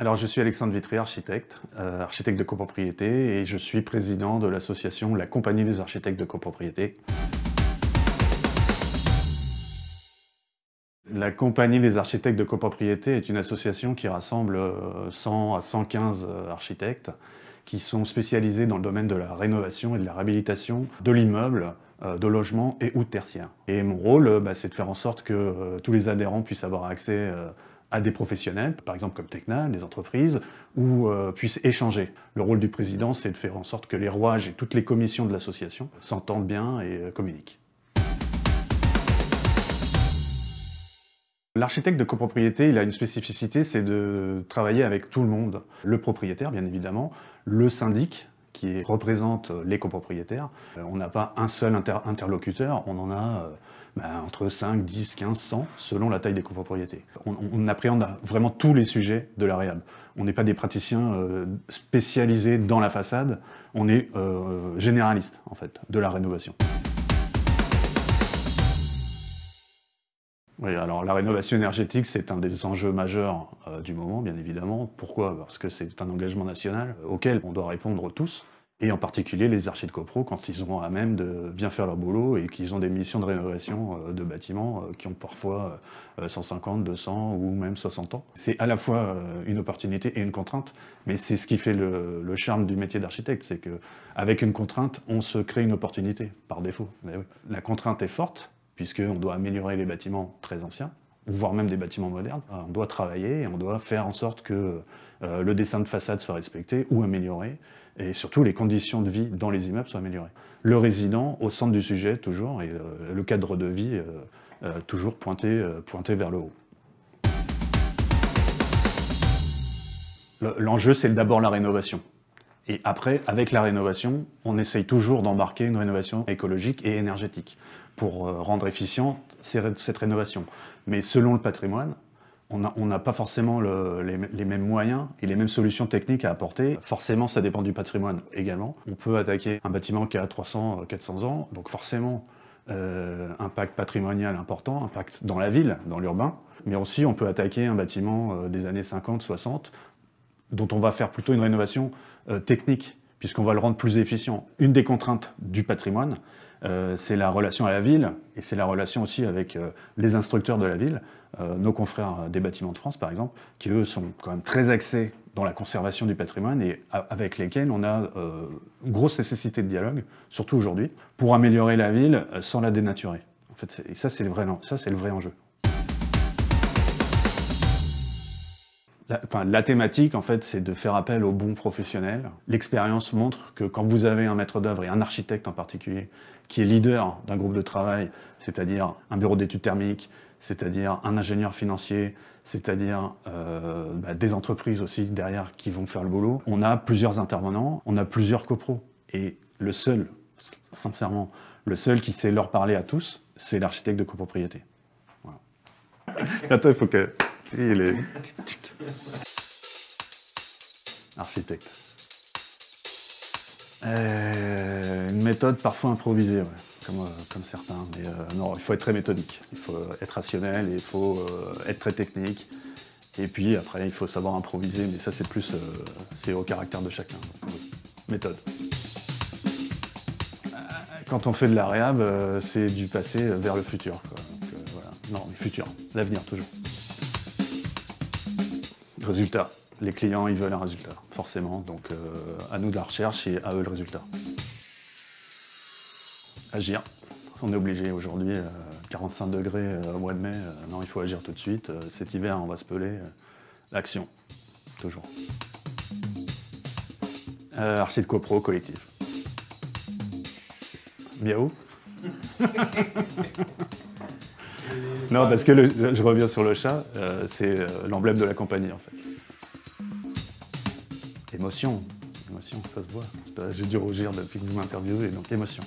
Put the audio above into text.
Alors, je suis Alexandre Vitry, architecte, architecte de copropriété, et je suis président de l'association La Compagnie des architectes de copropriété. La Compagnie des architectes de copropriété est une association qui rassemble 100 à 115 architectes qui sont spécialisés dans le domaine de la rénovation et de la réhabilitation de l'immeuble, de logement et ou de tertiaire. Et mon rôle, c'est de faire en sorte que tous les adhérents puissent avoir accès à des professionnels, par exemple comme Tecna, des entreprises, ou puissent échanger. Le rôle du président, c'est de faire en sorte que les rouages et toutes les commissions de l'association s'entendent bien et communiquent. L'architecte de copropriété, il a une spécificité, c'est de travailler avec tout le monde. Le propriétaire, bien évidemment, le syndic, qui représente les copropriétaires. On n'a pas un seul interlocuteur, on en a entre 5, 10, 15, 100, selon la taille des copropriétés. On appréhende vraiment tous les sujets de la réhab. On n'est pas des praticiens spécialisés dans la façade, on est généralistes, en fait, de la rénovation. Oui, alors la rénovation énergétique, c'est un des enjeux majeurs du moment, bien évidemment. Pourquoi? Parce que c'est un engagement national auquel on doit répondre tous, et en particulier les archis de copro quand ils sont à même de bien faire leur boulot et qu'ils ont des missions de rénovation de bâtiments qui ont parfois 150, 200 ou même 60 ans. C'est à la fois une opportunité et une contrainte, mais c'est ce qui fait le charme du métier d'architecte, c'est qu'avec une contrainte, on se crée une opportunité, par défaut. Mais oui. La contrainte est forte, puisqu'on doit améliorer les bâtiments très anciens, voire même des bâtiments modernes. On doit travailler et on doit faire en sorte que le dessin de façade soit respecté ou amélioré, et surtout les conditions de vie dans les immeubles soient améliorées. Le résident au centre du sujet toujours, et le cadre de vie toujours pointé vers le haut. L'enjeu, c'est d'abord la rénovation. Et après, avec la rénovation, on essaye toujours d'embarquer une rénovation écologique et énergétique pour rendre efficiente cette rénovation. Mais selon le patrimoine, on n'a pas forcément les mêmes moyens et les mêmes solutions techniques à apporter. Forcément, ça dépend du patrimoine également. On peut attaquer un bâtiment qui a 300, 400 ans, donc forcément, impact patrimonial important, impact dans la ville, dans l'urbain. Mais aussi, on peut attaquer un bâtiment des années 50, 60, dont on va faire plutôt une rénovation technique, puisqu'on va le rendre plus efficient. Une des contraintes du patrimoine, c'est la relation à la ville, et c'est la relation aussi avec les instructeurs de la ville, nos confrères des Bâtiments de France par exemple, qui eux sont quand même très axés dans la conservation du patrimoine et avec lesquels on a une grosse nécessité de dialogue, surtout aujourd'hui, pour améliorer la ville sans la dénaturer. En fait, et ça c'est le vrai enjeu. La thématique, en fait, c'est de faire appel aux bons professionnels. L'expérience montre que quand vous avez un maître d'œuvre et un architecte en particulier qui est leader d'un groupe de travail, c'est-à-dire un bureau d'études thermiques, c'est-à-dire un ingénieur financier, c'est-à-dire des entreprises aussi derrière qui vont faire le boulot, on a plusieurs intervenants, on a plusieurs copros. Et le seul, sincèrement, le seul qui sait leur parler à tous, c'est l'architecte de copropriété. Voilà. Attends, il faut que... Il est... Architecte. Une méthode parfois improvisée, ouais, comme certains. Mais non, il faut être très méthodique. Il faut être rationnel, et il faut être très technique. Et puis après, il faut savoir improviser, mais ça c'est plus c'est au caractère de chacun. Donc, oui. Méthode. Quand on fait de la réhab, c'est du passé vers le futur, quoi. Donc, voilà. Non, le futur, l'avenir toujours. Résultat. Les clients, ils veulent un résultat, forcément. Donc, à nous de la recherche et à eux le résultat. Agir. On est obligé aujourd'hui, 45 degrés au mois de mai. Non, il faut agir tout de suite. Cet hiver, on va se peler. L'action. Toujours. Archi de copro, collectif. Miaou. Non, parce que je reviens sur le chat, c'est l'emblème de la compagnie en fait. Émotion, ça se voit. J'ai dû rougir depuis que vous m'interviewez, donc émotion.